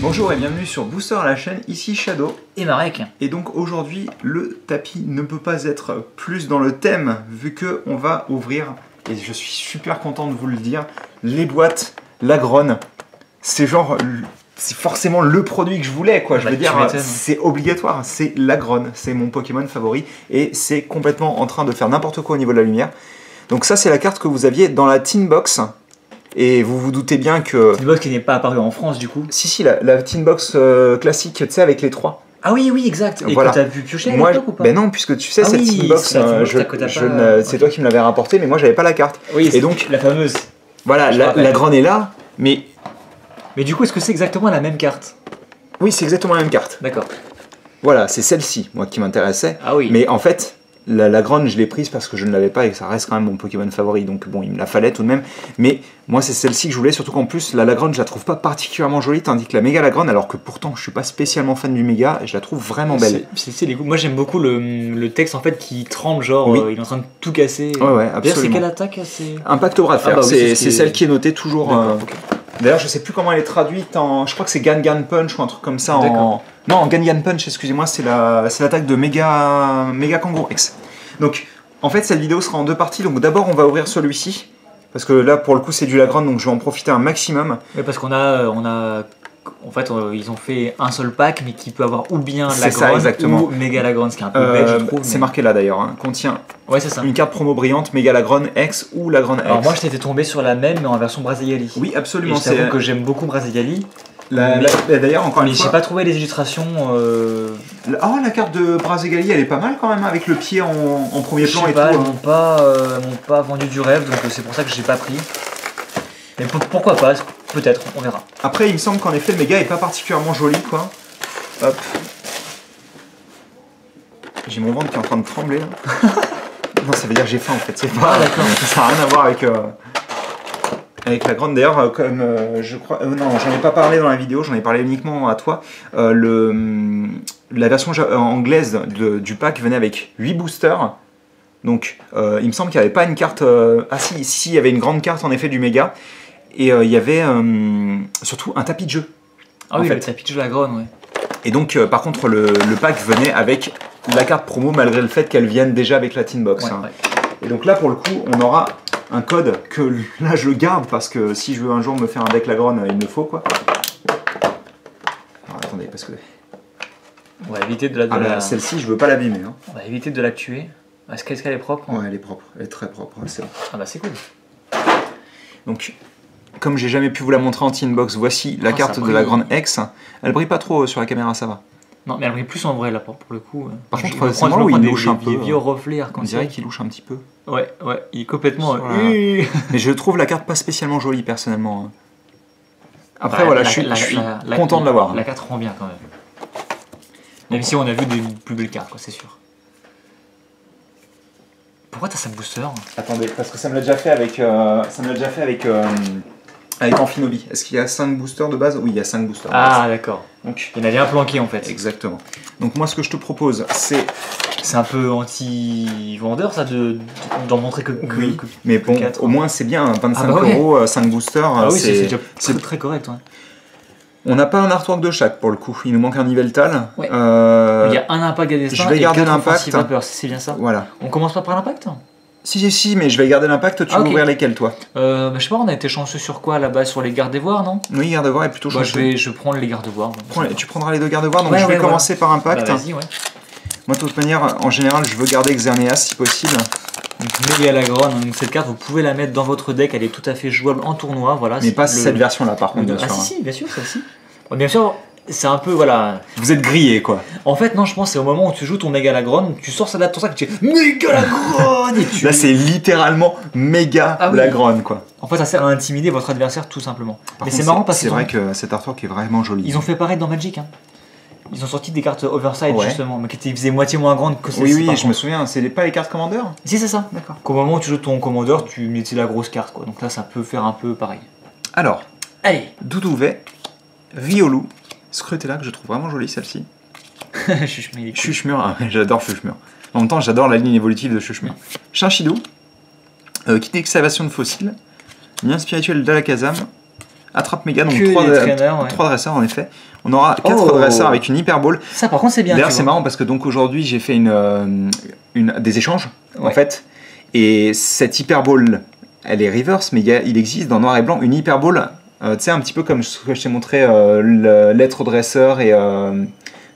Bonjour et bienvenue sur Booster à la chaîne, ici Shadow. Et Marek. Et donc aujourd'hui, le tapis ne peut pas être plus dans le thème, vu qu'on va ouvrir, et je suis super content de vous le dire, les boîtes Lagron. C'est genre, c'est forcément le produit que je voulais, quoi. Je veux dire, c'est obligatoire, c'est Lagron, c'est mon Pokémon favori, et c'est complètement en train de faire n'importe quoi au niveau de la lumière. Donc ça, c'est la carte que vous aviez dans la Tin Box. Et vous vous doutez bien que... Tin Box qui n'est pas apparu en France du coup. Si, la Tin Box classique, tu sais, avec les trois. Ah oui, oui, exact. Et voilà. que t'as pu piocher à l'époque ou pas? Ben non, puisque tu sais, cette Tin Box, c'est toi qui me l'avais rapporté, mais moi j'avais pas la carte. Oui, et donc la fameuse. Voilà, la grande est là, mais... Mais du coup, est-ce que c'est exactement la même carte? Oui, c'est exactement la même carte. D'accord. Voilà, c'est celle-ci, moi, qui m'intéressait. Ah oui. Mais en fait... La grande, je l'ai prise parce que je ne l'avais pas et que ça reste quand même mon Pokémon favori, donc bon, il me la fallait tout de même. Mais moi, c'est celle-ci que je voulais, surtout qu'en plus, la Lagron, je la trouve pas particulièrement jolie, tandis que la Méga Lagron, alors que pourtant, je suis pas spécialement fan du Méga, je la trouve vraiment belle. Moi, j'aime beaucoup le texte en fait qui tremble, genre oui. Il est en train de tout casser. Ouais, absolument. D'ailleurs, c'est quelle attaque? Impact au bras de fer, bah oui, c'est celle qui est notée toujours. Okay. D'ailleurs, je sais plus comment elle est traduite en. Je crois que c'est Gangan Punch ou un truc comme ça. Non, en Gangan Punch, excusez-moi, c'est l'attaque de Méga Kangaroo X. Donc, en fait, cette vidéo sera en deux parties. Donc, d'abord, on va ouvrir celui-ci. Parce que là, pour le coup, c'est du Lagron, donc je vais en profiter un maximum. Oui, parce qu'on a... En fait, ils ont fait un seul pack, mais qui peut avoir ou bien Lagron ou Méga Lagron, ce qui est un peu bête, je trouve. C'est marqué là, d'ailleurs. Hein. Contient ça. Une carte promo brillante, Méga Lagron X ou Lagron X. Alors moi, je t'étais tombé sur la même, mais en version Brasigali. Oui, absolument. Et je t'avoue que j'aime beaucoup Brasigali. D'ailleurs, encore une fois... j'ai pas trouvé les illustrations... Oh, la carte de Brasigali, elle est pas mal quand même, avec le pied en premier plan et tout. Ils m'ont pas vendu du rêve, donc c'est pour ça que j'ai pas pris. Mais pourquoi pas, peut-être, on verra. Après, il me semble qu'en effet, le méga est pas particulièrement joli, quoi. Hop. J'ai mon ventre qui est en train de trembler, là. Non, ça veut dire que j'ai faim, en fait. C'est pas... d'accord. Ça n'a rien à voir avec la grande. D'ailleurs, comme je crois... non, j'en ai pas parlé dans la vidéo, j'en ai parlé uniquement à toi. La version anglaise du pack venait avec 8 boosters. Donc, il me semble qu'il n'y avait pas une carte... Ah si, il y avait une grande carte, en effet, du méga. Et il y avait surtout un tapis de jeu. Ah oui, le tapis de jeu Lagron, ouais. Et donc, par contre, le pack venait avec la carte promo, malgré le fait qu'elle vienne déjà avec la Tin Box. Ouais, hein. ouais. Et donc là, pour le coup, on aura un code que là, je garde, parce que si je veux un jour me faire un deck Lagron, il me faut, quoi. Alors, attendez, parce que... On va éviter de la... Celle-ci, je veux pas l'abîmer. Hein. On va éviter de la tuer. Est-ce qu'elle est propre? Ouais, elle est propre. Elle est très propre, c'est bon. Ah bah c'est cool. Donc... Comme j'ai jamais pu vous la montrer en Tin Box, voici la carte de la Grande X. Elle brille pas trop sur la caméra, ça va. Non, mais elle brille plus en vrai là pour le coup. Par contre, c'est moi où il louche un peu. Des vieux reflets on dirait qu'il louche un petit peu. Ouais, il est complètement... Mais je trouve la carte pas spécialement jolie personnellement. Après voilà, je suis content de l'avoir. La carte rend bien quand même. Même si on a vu des plus belles cartes, quoi, c'est sûr. Pourquoi t'as 5 boosters? Attendez, parce que ça me l'a déjà fait avec Amphinobi. Est-ce qu'il y a 5 boosters de base? Oui, il y a 5 boosters. Ah d'accord. Donc, il y en avait un planqué en fait. Exactement. Donc moi ce que je te propose, c'est... C'est un peu anti-vendeur ça d'en montrer que oui, mais bon, 4, au moins c'est bien, 25 €, 5 boosters, ah oui, c'est déjà très correct. Ouais. On n'a pas un artwork de chaque pour le coup, il nous manque un Yveltal. Ouais. Il y a un impact à destin. Je vais garder l'impact. C'est bien ça. Voilà. On commence pas par l'impact? Si, mais je vais garder l'impact. Tu veux ouvrir lesquels, toi? Je sais pas, on a été chanceux sur quoi là-bas? Sur les garde-voir, non? Oui, garde-voir est plutôt chanceux. Je prends les garde-voir. Tu prendras les deux garde-voir, donc je vais commencer par impact. Vas-y, ouais. Moi, de toute manière, en général, je veux garder Xerneas si possible. Donc, Méga Lagron, donc cette carte, vous pouvez la mettre dans votre deck, elle est tout à fait jouable en tournoi. Voilà, mais pas cette version-là, par contre, bien sûr. Ah, si, bien sûr, celle-ci. Bien sûr. C'est un peu, voilà... Vous êtes grillé, quoi. En fait, non, je pense que c'est au moment où tu joues ton Méga Lagron, tu sors ça de ton sac, tu dis Méga Lagron et tu... Là, c'est littéralement Méga Lagron, quoi. En fait, ça sert à intimider votre adversaire, tout simplement. Mais c'est marrant parce que... C'est vrai que cet artwork est vraiment joli. Ils ont fait pareil dans Magic, hein. Ils ont sorti des cartes overside, justement, mais qui faisaient moitié moins grandes que celle-ci. Oui, je me souviens, c'est pas les cartes Commander? Si, c'est ça. D'accord. Qu'au moment où tu joues ton Commander, tu mettais la grosse carte, quoi. Donc là, ça peut faire un peu pareil. Alors, allez, Doudouvet, Riolu, Scrutella, que je trouve vraiment jolie celle-ci. Chuchmur, j'adore Chuchmur. En même temps, j'adore la ligne évolutive de Chuchmur. Chinchidou, Kit d'excavation de fossiles, Lien spirituel d'Alakazam, Attrape méga, donc Que 3 des traîneurs, ouais. dresseurs en effet. On aura 4 dresseurs avec une Hyper Ball. Ça par contre c'est bien. D'ailleurs c'est marrant parce que donc aujourd'hui j'ai fait des échanges en fait. Et cette Hyper Ball, elle est reverse, mais il existe dans noir et blanc une Hyper Ball, tu sais, un petit peu comme ce que je t'ai montré, l'être dresseur et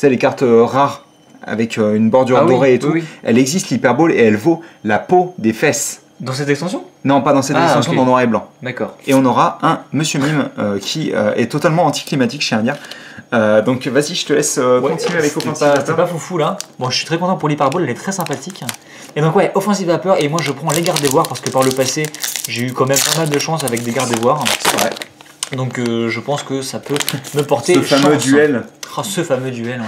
les cartes rares avec une bordure dorée et tout. Oui. Elle existe l'Hyper Ball et elle vaut la peau des fesses. Dans cette extension? Non, pas dans cette extension, dans noir et blanc. D'accord. Et on aura un Monsieur Mime qui est totalement anticlimatique, je tiens à dire. Donc vas-y, je te laisse continuer avec Offensive Vapeur. C'est pas foufou là. Bon, je suis très content pour l'Hyper Ball, elle est très sympathique. Et donc ouais, Offensive Vapeur, et moi je prends les gardes-dévoirs parce que par le passé, j'ai eu quand même pas mal de chance avec des gardes-dévoirs. C'est vrai. Donc je pense que ça peut me porter ce fameux duel. Oh, ce fameux duel, ouais.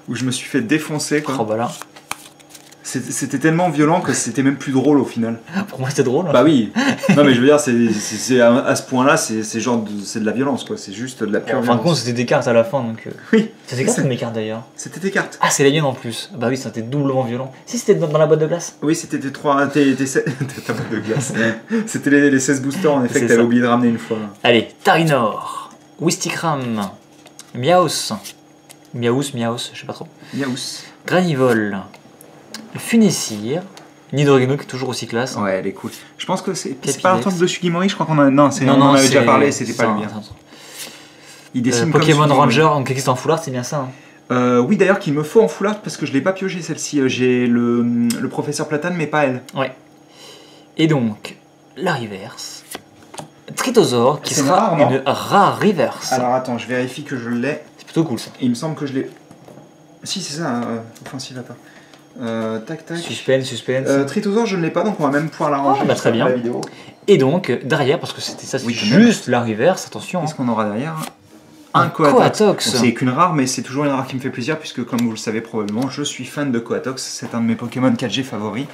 Où je me suis fait défoncer, quoi. Oh bah là. C'était tellement violent que c'était même plus drôle au final. Pour moi c'était drôle. Bah oui. Non mais je veux dire, c'est à ce point-là, c'est de la violence, quoi. C'est juste de la pure violence. En fin de compte, c'était des cartes à la fin, donc. Oui. C'était cartes ou mes cartes d'ailleurs? C'était tes cartes. Ah, c'est les miennes en plus. Bah oui, c'était doublement violent. Si c'était dans la boîte de glace. Oui, c'était ta boîte de glace. C'était les 16 boosters en effet que t'avais oublié de ramener une fois. Allez, Tarinor, Wistikram, Miaos, je sais pas trop. Miaos. Granivol, Funessir, Nidorino qui est toujours aussi classe. Ouais, elle est cool. Je pense que c'est pas un truc de Sugimori, je crois qu'on a. Non, on en avait déjà parlé, c'était pas le mien. Il dessine Pokémon Ranger, donc existe en full art, c'est bien ça. Oui, d'ailleurs, qu'il me faut en full art parce que je l'ai pas pioché celle-ci. J'ai le professeur Platane, mais pas elle. Ouais. Et donc, la reverse. Tritosaur qui sera une rare reverse. Alors attends, je vérifie que je l'ai. C'est plutôt cool ça. Il me semble que je l'ai. Si, c'est ça, Offensive Vapeur. Tac. Suspense. Tritosaur, je ne l'ai pas, donc on va même pouvoir la ranger. Bah, très bien. La vidéo. Et donc, derrière, parce que c'était ça, c'est juste la reverse, attention. Qu'est-ce qu'on aura derrière? Un Coatox. C'est qu'une rare, mais c'est toujours une rare qui me fait plaisir, puisque comme vous le savez probablement, je suis fan de Coatox. C'est un de mes Pokémon 4G favoris.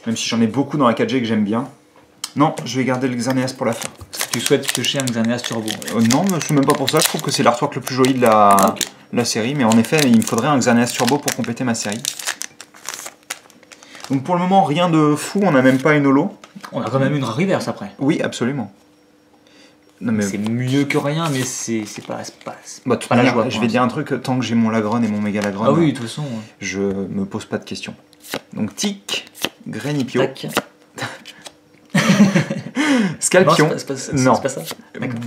Même si j'en ai beaucoup dans la 4G que j'aime bien. Non, je vais garder le Xerneas pour la fin. Est-ce que tu souhaites piocher un Xerneas Turbo? Non, mais c'est même pas pour ça. Je trouve que c'est l'artwork le plus joli de la série. Mais en effet, il me faudrait un Xerneas Turbo pour compléter ma série. Donc pour le moment, rien de fou. On n'a même pas une holo. On a quand même une rare reverse après. Oui, absolument. Mais... C'est mieux que rien, mais c'est pas la joie. Je vais dire un truc, tant que j'ai mon Lagron et mon méga Lagron, ah oui, de toute façon, je me pose pas de questions. Donc Tic, Grenipio, Scalpion, non, c'est pas ça.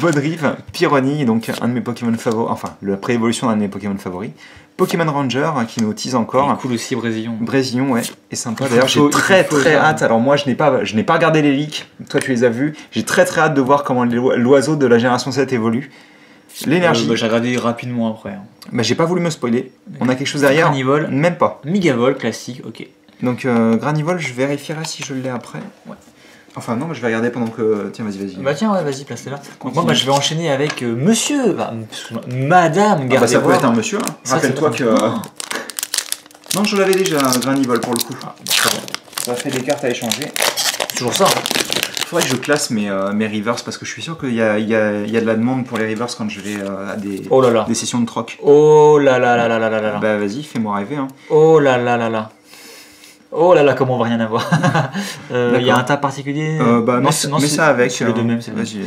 Bodrive, Pyroni, donc un de mes Pokémon favoris, enfin la pré-évolution d'un de mes Pokémon favoris. Pokémon Ranger qui nous tease encore. Cool aussi, Brésillon. Brésillon, ouais, et sympa. D'ailleurs, j'ai très hâte. Alors moi, je n'ai pas regardé les leaks. Toi, tu les as vus. J'ai très hâte de voir comment l'oiseau de la génération 7 évolue. L'énergie. J'ai regardé rapidement après. Bah, j'ai pas voulu me spoiler. On a quelque chose derrière. Granivol. Même pas. Migavol, classique, ok. Donc Granivol, je vérifierai si je l'ai après. Ouais. Enfin non, mais je vais regarder pendant que... Tiens, vas-y. Bah tiens, ouais, vas-y, place-la. Donc moi, je vais enchaîner avec monsieur, madame Gardevoir. Ça peut être un monsieur, hein. Rappelle-toi que... Non, je l'avais déjà, Granivol, pour le coup. Ça fait des cartes à échanger. Toujours ça. Il faudrait que je classe mes reverse, parce que je suis sûr qu'il y a de la demande pour les reverse quand je vais à des sessions de troc. Oh là là là là là là là. Bah vas-y, fais-moi rêver. Hein. Oh là là là là. Oh là là, comment on va rien avoir. Il y a un tas particulier. Mets ça avec. C'est les deux mêmes. Vas-y.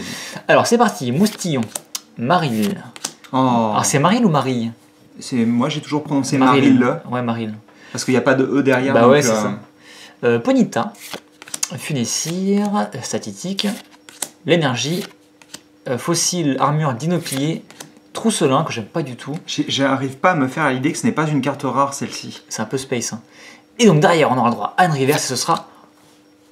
Alors c'est parti, Moustillon, Maril. Oh. Alors c'est Maril ou Marie? Moi j'ai toujours prononcé Maril. Ouais, Maril. Parce qu'il n'y a pas de E derrière. Bah ouais, c'est ça. Ponyta, Funessir, Statitique, l'énergie, fossile, armure d'Inoplié, Trousselin, que j'aime pas du tout. J'arrive pas à me faire à l'idée que ce n'est pas une carte rare celle-ci. C'est un peu space. Hein. Et donc derrière, on aura droit à une reverse et ce sera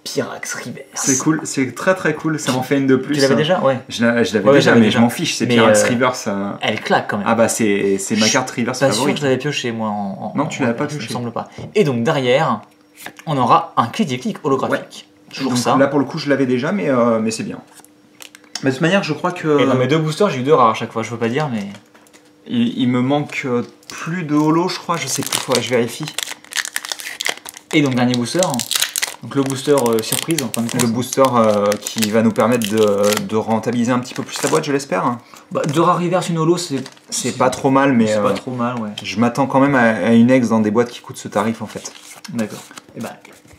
Pyrax Reverse. C'est cool, c'est très cool, ça m'en fait une de plus. Tu l'avais déjà? Ouais. Je l'avais déjà, mais je m'en fiche, c'est Pyrax Reverse. Elle claque quand même. Ah bah c'est ma carte Reverse favorite. Pas sûr que je l'avais pioché moi non, tu l'avais pas pioché. Il me semble pas. Et donc derrière, on aura un clic holographique. Ouais. Toujours donc, ça. Là pour le coup, je l'avais déjà, mais c'est bien. Mais de toute manière, je crois que... Et dans mes deux boosters, j'ai eu 2 rares à chaque fois, je peux pas dire, mais... Il me manque plus de holo, je crois, je sais plus, je vérifie. Et donc dernier booster, donc le booster surprise en fin de compte. Le booster qui va nous permettre de rentabiliser un petit peu plus la boîte, je l'espère. Bah, 2 rares reverse, une holo, c'est pas trop mal, mais c'est pas trop mal, ouais. Je m'attends quand même à une ex dans des boîtes qui coûtent ce tarif en fait. D'accord. Et bah,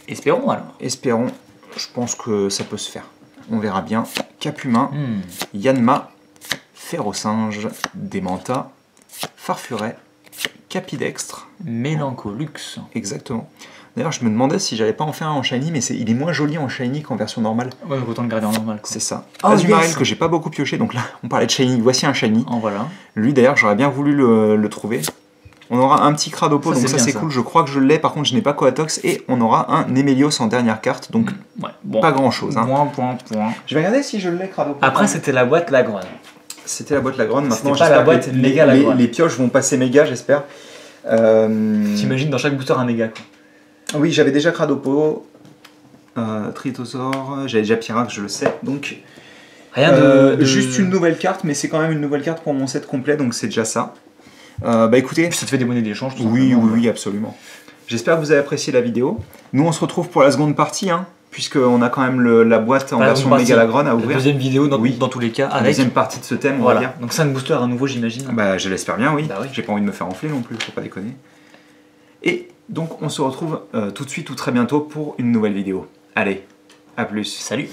espérons alors. Espérons, je pense que ça peut se faire. On verra bien. Capumin, Yanma, Ferrosinge, Démenta, Farfuret, Capidextre. Mélancolux. Exactement. D'ailleurs, je me demandais si j'allais pas en faire un en shiny, mais il est moins joli en shiny qu'en version normale. Ouais, donc autant le garder en normal. C'est ça. Oh, Azumarill yes. que j'ai pas beaucoup pioché, donc là, on parlait de shiny. Voici un shiny. En voilà. Lui, d'ailleurs, j'aurais bien voulu le trouver. On aura un petit Cradopo, donc ça bien, c'est cool. Je crois que je l'ai, par contre, je n'ai pas Coatox. Et on aura un Nemelios en dernière carte, donc Ouais, bon. pas grand chose. Hein. Point. Je vais regarder si je l'ai Cradopo. Après, c'était la boîte Lagron. C'était la boîte Lagron. Maintenant, C'était pas la boîte que méga Lagron. les pioches vont passer méga, j'espère. T'imagines dans chaque booster un méga, quoi. Oui, j'avais déjà Cradopo, Tritosaur, j'avais déjà Pyrax, je le sais. Donc, Rien de... juste une nouvelle carte, mais c'est quand même une nouvelle carte pour mon set complet, donc c'est déjà ça. Bah écoutez, Ça te fait des monnaies d'échange, tout oui, simplement. oui, absolument. J'espère que vous avez apprécié la vidéo. Nous, on se retrouve pour la seconde partie, hein, puisqu'on a quand même la boîte en Pas la version seconde méga partie. Lagron à La ouvrir. deuxième vidéo, Oui. dans tous les cas, La avec... deuxième partie de ce thème, on va Voilà. dire. Donc 5 boosters à nouveau, j'imagine. Bah, je l'espère bien, oui. Bah oui. J'ai pas envie de me faire enfler non plus, faut pas déconner. Et donc, on se retrouve tout de suite ou très bientôt pour une nouvelle vidéo. Allez, à plus. Salut.